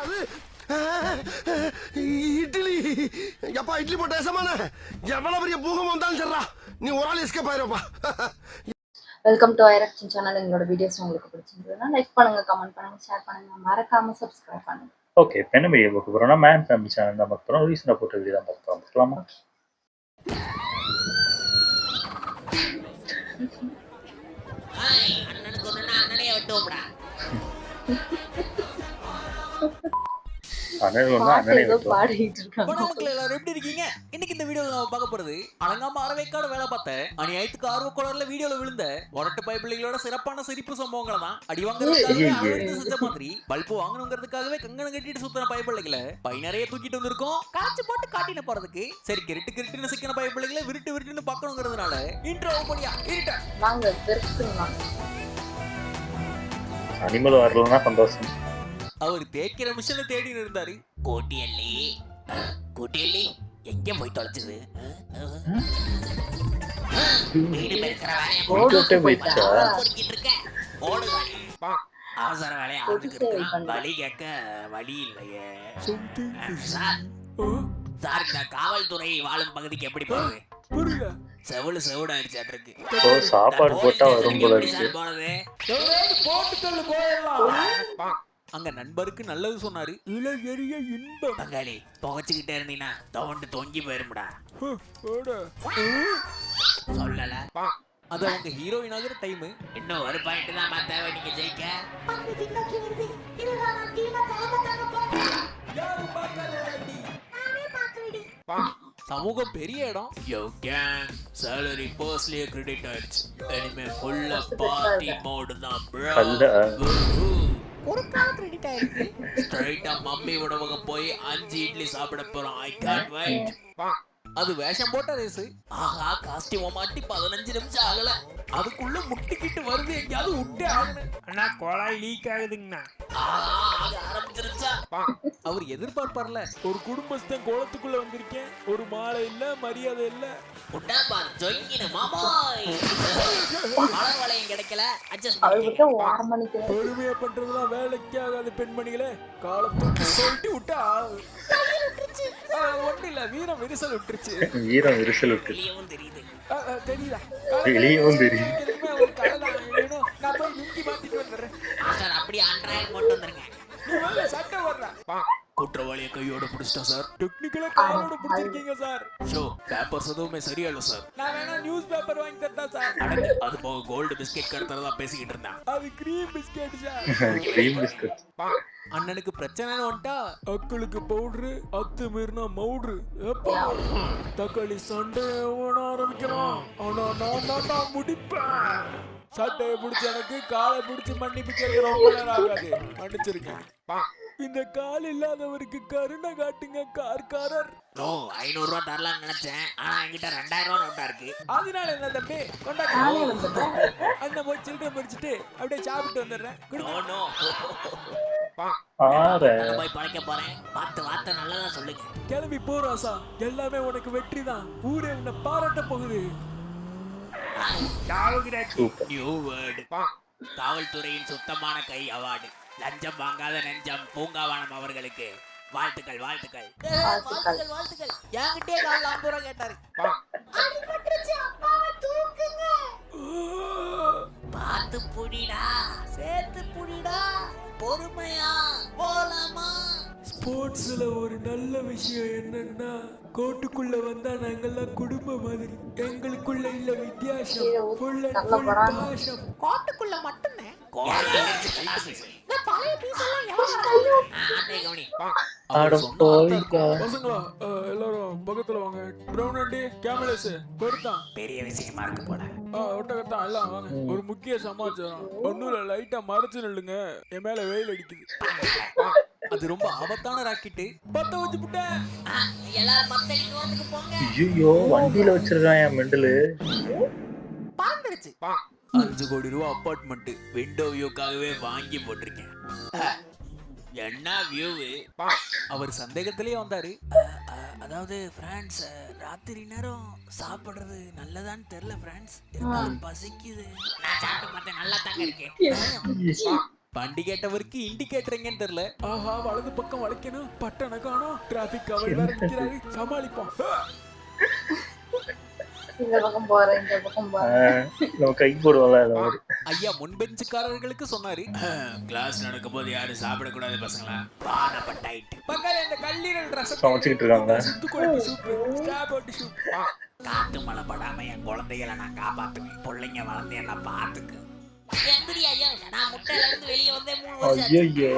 அது இட்லி. எப்பா இட்லி போட்ட ஏசமான எவ்வளவு பெரிய பூகம் வந்தாலும் சரிடா, நீ ஒரு ஆள் எஸ்கேப் ஆயிருப்பா. வெல்கம் டு ஐரக்ஷன் சேனல். எங்களோட வீடியோஸ் உங்களுக்கு பிடிச்சிருந்ததுன்னா லைக் பண்ணுங்க, கமெண்ட் பண்ணுங்க, ஷேர் பண்ணுங்க, மறக்காம சப்ஸ்கிரைப் பண்ணுங்க. ஓகே, இப்போ என்ன வீடியோ பார்க்க போகிறோம்னா மேன் ஃபேமிலி சேனல் தான் பார்க்க போகிறோம். ரீசெண்டாக போட்ட வீடியோ தான் பார்க்க போகிறோம். பார்க்கலாமா? அண்ணனுக்கு ஒண்ணுன்னா அண்ணனே விட்டுவோம்டா. பாடிட்டு இருக்காங்க. வணக்கம் எல்லாரும், எப்படி இருக்கீங்க? இன்னைக்கு இந்த வீடியோல நம்ம பார்க்க போறது அடங்காம அறவைக்காடு வேலை பார்த்த அநியாயத்துக்கு ஆர்வக்கோளர்ல வீடியோல விழுந்த உரட்டு பைபிள்களோட சிறப்பான சிரிப்பு சம்பவங்களை தான் அடி வாங்குறதுக்காகவே அளவெடுத்து செஞ்ச மாதிரி பல்பு வாங்கணுங்கிறதுக்காகவே கங்கணம் கட்டிட்டு சுத்தின பைபிள்களை பை நிறைய தூக்கிட்டு வந்திருக்கோம். காய்ச்சி போட்டு காட்டின போறதுக்கு சரி கிரிட்டுன்னு சிக்கின பைபிள்களை விருட்டுன்னு பார்க்கணுங்கிறதுனால இன்ட்ரோ பண்ணியா இருட்ட வாங்க வெறுத்துங்க. அனிமல் வரலன்னா சந்தோஷம். அவர் தேய்க்கிற மிஷினை தேடி இருந்தாரு. கோட்டியல்லி எங்க போய் தொலைச்சது? அவசர வேலையை வழி கேட்க வழி இல்லையே சார். இந்த காவல்துறை வாழும் பகுதிக்கு எப்படி போகுது? புரியல. செவிடு ஆயிடுச்சு. சாப்பாடு போட்டா வரும் போல இருக்கு. அங்க நண்பருக்கு நல்லது சொன்னாரு. இளைய இன்பம் பங்காளி புகைச்சுக்கிட்டே இருந்தீங்கன்னா தவண்டு தொங்கி போயிரும்டா. சொல்லல அது அவங்க ஹீரோயின் ஆகிற டைம். இன்னும் ஒரு பாயிண்ட் தான் தேவை நீங்க ஜெயிக்க. சமூகம் பெரிய இடம். யோ கேங் salary பர்ஸ்லயே கிரெடிட் ஆயிடுச்சு. இனிமே ஃபுல்லா பார்ட்டி மோட் தான் bro. ஒரு கால் கிரெடிட் ஆயிருக்கு. ஸ்ட்ரைட்டா மம்மி உணவக போய் 5 இட்லி சாப்பிட போறோம். I can't wait. அது வேஷம் போட்ட ரேஸ். ஆஹா, காஸ்டியூம் மாட்டி 15 நிமிஷம் ஆகல, அதுக்குள்ள முட்டிக்கிட்டு வருது. எங்கயாவது விட்டே ஆகணும். அண்ணா குழாய் லீக் ஆகுதுங்கண்ணா. ஆரம்பிச்சிருச்சா? அவர் எதிர்பார்ப்பார்ல, ஒரு குடும்பஸ்தன் கோலத்துக்குள்ள வந்திருக்கேன், ஒரு மாலை இல்ல, மரியாதை இல்ல. முட்டா பார் ஜொங்கின மாமாய். மலர் வளையம் கிடைக்கல, அட்ஜஸ்ட் அவர்கிட்ட வாரமணிக்கு பொறுமையா பண்றதுலாம் வேலைக்கு ஆகாது பெண்மணிகளே. காலத்துக்கு சொல்லிட்டு விட்டா ஒண்ணு இல்ல, வீரம் விரிசல் விட்டுருச்சு. வீரம் விரிசல் விட்டு தெரியுது. தெரியுதா? வெளியவும் தெரியும். நான் போய் லுங்கி மாத்திட்டு வந்துடுறேன். சார் அப்படியே ஆண்ட்ராய்டு போட்டு வந்துருங்க. நீ வரல, சட்டை வர்ற. குற்றவாளியை கையோட பிடிச்சிட்டா சார். டெக்னிக்கலா கையோட பிடிச்சிருக்கீங்க சார். ஷோ பேப்பர்ஸ் எதுவுமே சரியா இல்ல சார். நான் வேணா நியூஸ் பேப்பர் வாங்கி தரட்டா சார்? அது போக கோல்டு பிஸ்கெட் கடத்துறதா பேசிக்கிட்டு இருந்தான். அது cream biscuit sir. Cream biscuit. அண்ணனுக்கு பிரச்சனைன்னு வந்துட்டா அக்களுக்கு பவுடரு, அத்து மீறினா மவுட்ரு. தக்காளி சண்டை ஓட ஆரம்பிக்கிறான். ஆனா நான் தான் முடிப்பேன். சட்டையை பிடிச்ச எனக்கு காலை பிடிச்சி மன்னிப்பு கேட்க ரொம்ப நேரம் ஆகாது. மன்னிச்சிருக்கேன். இந்த கால் இல்லாதவருக்கு கருணை காட்டுங்க கார்காரர். நோ 500 ரூபாய் தரலாம்னு நினைச்சேன், ஆனா என்கிட்ட 2000 ரூபாய் நோட்டா இருக்கு. அதனால என்ன தம்பி, கொண்டாங்க. அண்ணன் போய் சில்லறை பறிச்சுட்டு அப்படியே சாப்பிட்டு வந்துடுறேன். நோ நோ போய் பழைக்க போறேன். வார்த்தை நல்லதா சொல்லுங்க. கிளம்பி போறாசா, எல்லாமே உனக்கு வெற்றி தான். ஊரே உன்னை பாராட்ட போகுது. New word. காவல்துறையின் சுத்தமான கை அவார்டு. லஞ்சம் வாங்காத நெஞ்சம் பூங்காவானம் அவர்களுக்கு வாழ்த்துக்கள். என்கிட்டே காலைல 50 ரூபாய் கேட்டாரு. பார்த்து புடிடா, சேர்த்து புடிடா, பொறுமையா போலாமா? ஸ்போர்ட்ஸ்ல ஒரு நல்ல விஷயம் என்னன்னா, கோட்டுக்குள்ள வந்தா நாங்கெல்லாம் குடும்ப மாதிரி. எங்களுக்குள்ள இல்ல வித்தியாசம். கோட்டுக்குள்ள மட்டுமே பசங்களா எல்லாரும் பக்கத்துல வாங்க. பிரவுன் ஆண்டி, கேமலேஸ் பொறுத்தான். பெரிய விஷயமா இருக்கு போல. ஒட்டகத்தான் எல்லாம் வாங்க. ஒரு முக்கிய சமாச்சாரம். ஒண்ணுல லைட்டா மறைச்சு நில்லுங்க, என் மேல வெயில் அடிக்குது. அது ரொம்ப ஆபத்தான ராக்கெட்டு. பத்த வச்சு புட்டேன். எல்லாரும் பத்தடிக்கு போங்க. ஐயோ, வண்டியில வச்சிருக்கான் என் மெண்டலு. பறந்துருச்சு. 5 கோடி ரூபாய் அபார்ட்மெண்ட் விண்டோ வியூக்காகவே வாங்கி போட்டிருக்கேன். என்ன வியூ? அவர் சந்தேகத்திலேயே வந்தாரு. அதாவது ஃப்ரெண்ட்ஸ், ராத்திரி நேரம் சாப்பிடுறது நல்லதான்னு தெரியல ஃப்ரெண்ட்ஸ். பசிக்குது. நான் சாப்பிட்டு பார்த்தேன், நல்லா தாங்க இருக்கு. வண்டி கேட்டவருக்கு இண்டிகேட்டர் எங்கன்னு தெரியல. ஆஹா வலது பக்கம் வளைக்கணும், பட்டனை காணோம், டிராபிக் கவர் வேற நிக்கிறாரு, சமாளிப்போம். இந்த பக்கம் போறேன், இந்த பக்கம் போறேன். நம்ம கை போடுவோம்ல அந்த மாதிரி. ஐயா முன்பெஞ்சுக்காரர்களுக்கு சொன்னாரு, கிளாஸ் நடக்கும்போது யாரும் சாப்பிடக்கூடாது பசங்களா, பானப்பட்டாயிட்டு பக்கால இந்த கல்லீரல் ரசம் சமைச்சுக்கிட்டு இருக்காங்க. சுத்து குழம்பு சூப்பு, ஸ்டாபோட் சூப். காத்து மழை படாம என் குழந்தைகளை நான் காப்பாத்துவேன். பிள்ளைங்க வளர்ந்து என்ன பாத்துக்கு. நான் முட்டையில இருந்து வெளியே வந்து 3 வருஷம் ஐயோ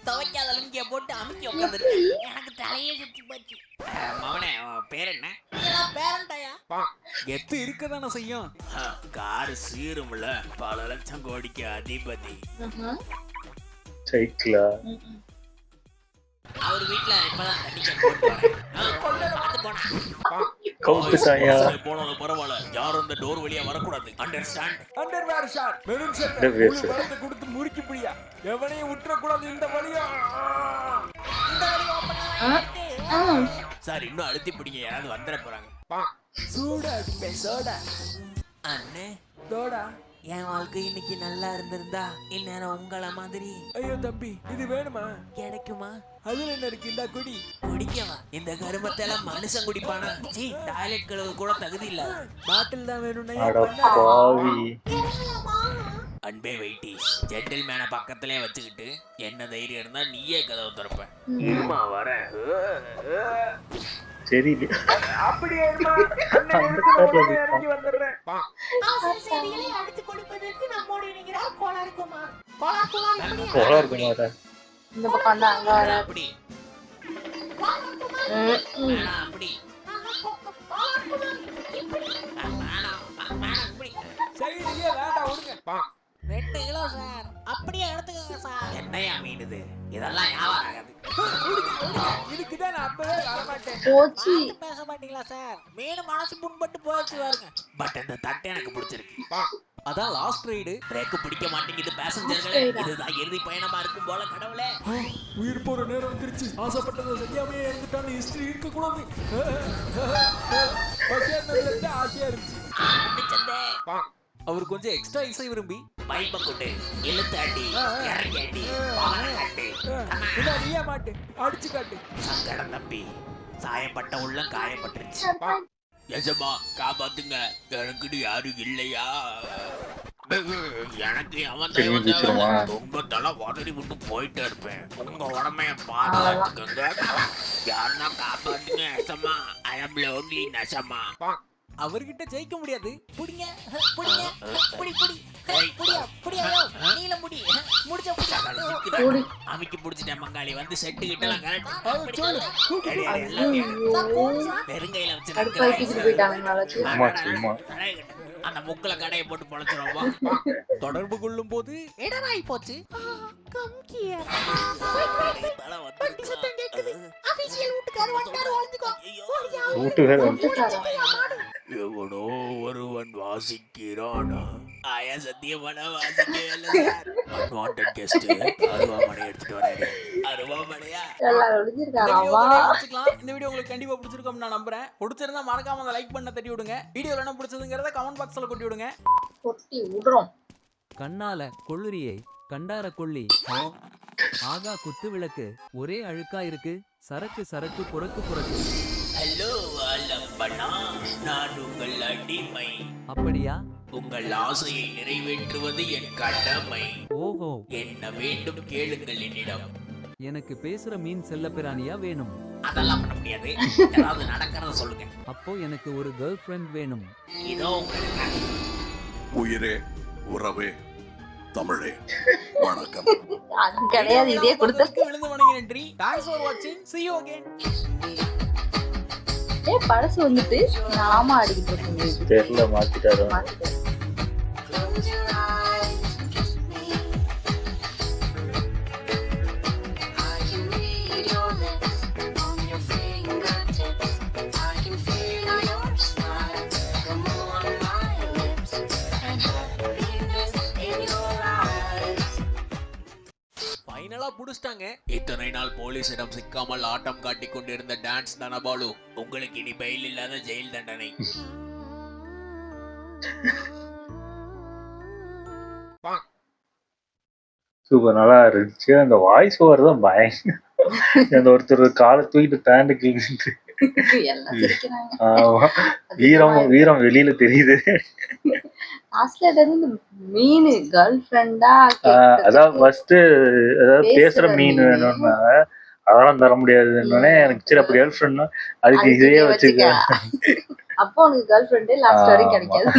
துவைக்காத லுங்கிய போட்டு அமுக்கி உட்காந்துருக்கேன். எனக்கு தலையே சுத்தி போச்சு. மவனே பேர் என்ன? பேரண்டாயா? கெத்து இருக்கதானே செய்யும். காரு சீரும்ல, பல லட்சம் கோடிக்கு அதிபதி. சைக்கிளா அவர் வீட்டுல இப்பதான் தண்ணிக்க போட்டு வரேன். பார்த்து போனேன். கவுத்து சாயா போனாலும் பரவாயில்ல, யாரும் இந்த டோர் வழியா வரக்கூடாது. Understand? Underwear short, maroon shirt, Underwear முழு shirt. வரத்தை கொடுத்து முறுக்கி பிடியா, எவனையும் விட்டுற கூடாது இந்த வழியா. சார் இன்னும் அழுத்தி பிடிங்க, யாராவது வந்துட போறாங்க. சூடா இருக்குமே சோடா. அண்ணே தோடா. என் வாழ்க்கை இன்னைக்கு நல்லா இருந்திருந்தா இந்நேரம் உங்களை மாதிரி ஐயோ தம்பி, இது வேணுமா? கிடைக்குமா? அதுல என்ன இருக்கு, இந்த குடி. குடிக்கவா? இந்த கருமத்தை எல்லாம் மனுஷன் குடிப்பானா? சீ, டாய்லெட் கழுவு கூட தகுதி இல்ல. பாட்டில் தான் வேணும்னா அட பாவி. அன்பே வெயிட்டிஸ், ஜென்டில்மேனை பக்கத்திலே வச்சுக்கிட்டு என்ன தைரியம் இருந்தா நீயே கதவை திறப்ப. வர சரி அப்படியே இறங்கி வந்துடுறேன். போலா இருக்குமா? இந்த பக்கம் வந்து அங்க வர. அப்படி அப்படி சைடுலயே வேண்டாம் விடுங்க. 2 கிலோ சார், அப்படியே எடுத்துக்கோங்க சார். என்னையா மீன் இது? இதெல்லாம் வியாபாரம் ஆகாது. இதுக்குதான் நான் அப்பவே வரமாட்டேன். போச்சு. பேச மாட்டீங்களா சார்? மீன் மனசு புண்பட்டு போச்சு பாருங்க. பட் இந்த தட்டை எனக்கு பிடிச்சிருக்கு. அதான் லாஸ்ட் ரைடு. பிரேக் பிடிக்க மாட்டேங்குது பேசஞ்சர்களே. இதுதான் இறுதி பயணமா இருக்கும் போல. கடவுளே, உயிர் போற நேரம் வந்துருச்சு. ஆசைப்பட்டதை செய்யாமே இருந்துட்டான்னு ஹிஸ்டரி இருக்க கூடாது. ஆசையா இருந்துச்சு. சந்தே அவர் கொஞ்சம் எக்ஸ்ட்ரா இசை விரும்பி பைப்பை கொண்டு இழுத்து அடி, இறங்கி அடி, பானை காட்டு. நீயே மாட்டு, அடிச்சு காட்டு. சங்கடம் தம்பி, சாயப்பட்ட உள்ளம் காயப்பட்டுருச்சு. எஜமா காப்பாத்துங்க, எனக்குன்னு யாரும் இல்லையா? எனக்கு அவன் திரும்பி குதிச்சிருமா? ரொம்ப தலை வாடரி விட்டு போயிட்டே இருப்பேன். உங்க உடமைய பாதுகாத்துக்கங்க, யாருன்னா காப்பாத்துங்க. எசமா, ஐ அம் லோன்லி நசமா. அவர்கிட்ட ஜெயிக்க முடியாது. புடிங்க புடிங்க புடி புடி ஏய், புடியா புடியா நீல முடி முடிச்ச ஓடி. அமைக்கி புடிச்சிட்டேன் மங்காளி. வந்து செட்டு கிட்டலாம் அவர் சொல்லு தூக்கி நெருங்கையில வச்சு கடுப்பாயிட்டு போயிட்டாங்க நாளைக்கு. சும்மா சும்மா அந்த முக்குல கடையை போட்டு பொழைச்சிருவா. தொடர்பு கொள்ளும் போது இடராய் போச்சு. வீட்டு வேற வந்து எவனோ ஒருவன் வாசிக்கிறான். ஆயா சத்தியமான வாசிக்கவே இல்லை சார். அன்வான்டட் கெஸ்ட் அருவாமனை எடுத்துட்டு வராரு. அருவாமனையா? எல்லாரும் ஒளிஞ்சிருக்காராமா. இந்த வீடியோ உங்களுக்கு கண்டிப்பா பிடிச்சிருக்கும் நான் நம்புறேன். பிடிச்சிருந்தா மறக்காம அந்த லைக் பண்ண தட்டி விடுங்க. வீடியோல என்ன பிடிச்சதுங்கிறத கமெண்ட் பாக்ஸ்ல கொட்டி விடுங்க. கொட்டி விடுறோம். கண்ணால கொள்ளுரியை கண்டார கொள்ளி ஆகா குத்து விளக்கு ஒரே அழுக்கா இருக்கு சரக்கு சரக்கு புறக்கு புறக்கு. ஹலோ அலம்பனா, நான் உங்கள் அடிமை. அப்படியா? உங்கள் ஆசையை நிறைவேற்றுவது என் கடமை. ஓஹோ, என்ன வேண்டும் கேளுங்கள் என்னிடம். எனக்கு பேசுற மீன் செல்ல பிராணியா வேணும். அதெல்லாம் பண்ண முடியாது. ஏதாவது நடக்கிறத சொல்லுங்க. அப்போ எனக்கு ஒரு கேர்ள் ஃப்ரெண்ட் வேணும். இதோ உங்களுக்கு. உயிரே உறவே தமிழே வணக்கம். அது கிடையாது, இதே கொடுத்து. விழுந்து வணங்கி நன்றி. தேங்க்ஸ் ஃபார் வாட்சிங். see you again. பழசு வந்துட்டு நாம ஆடிக்கிட்டு இருக்கோம். தெரியல மாத்திட்டாரு. ஃபைனலா புடிச்சிட்டாங்க. இத்தனை நாள் போலீசிடம் சிக்காமல் ஆட்டம் காட்டிக் கொண்டிருந்த டான்ஸ் தான பாலு. உங்களுக்கு இனி பெயில் இல்லாத ஜெயில் தண்டனை. சூப்பர் நல்லா இருந்துச்சு. அந்த வாய்ஸ் ஓவர் தான் பயங்கர. அந்த ஒருத்தர் காலை தூக்கிட்டு பேண்ட் கிழிச்சிட்டு எல்லாம் சிரிக்கிறாங்க. ஆமா வீரம் வெளியில தெரியுது. லாஸ்ட்ல அது வந்து மீன் கேர்ள் ஃப்ரெண்டா அதான் ஃபர்ஸ்ட் அதாவது பேசுற பேசுற மீன் மீனு. வேணும்னா அதெல்லாம் தர முடியாதுன்னு எனக்கு சரி அப்ப கேர்ள் ஃப்ரெண்ட்னா அதுக்கு அதுக்கு இதே இதையே வச்சுக்க. அப்போ உனக்கு கேர்ள் ஃப்ரெண்டே லாஸ்ட் வரைக்கும் கிடைக்காது.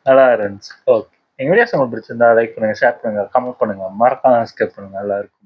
நல்லா இருந்துச்சு. ஓகே எங்க வீடியோஸ் உங்களுக்கு பிடிச்சிருந்தா லைக் பண்ணுங்க, ஷேர் பண்ணுங்க, கமெண்ட் பண்ணுங்க, மறக்காம சப்ஸ்கிரைப் பண்ணுங்க. நல்லா இருக்கும்.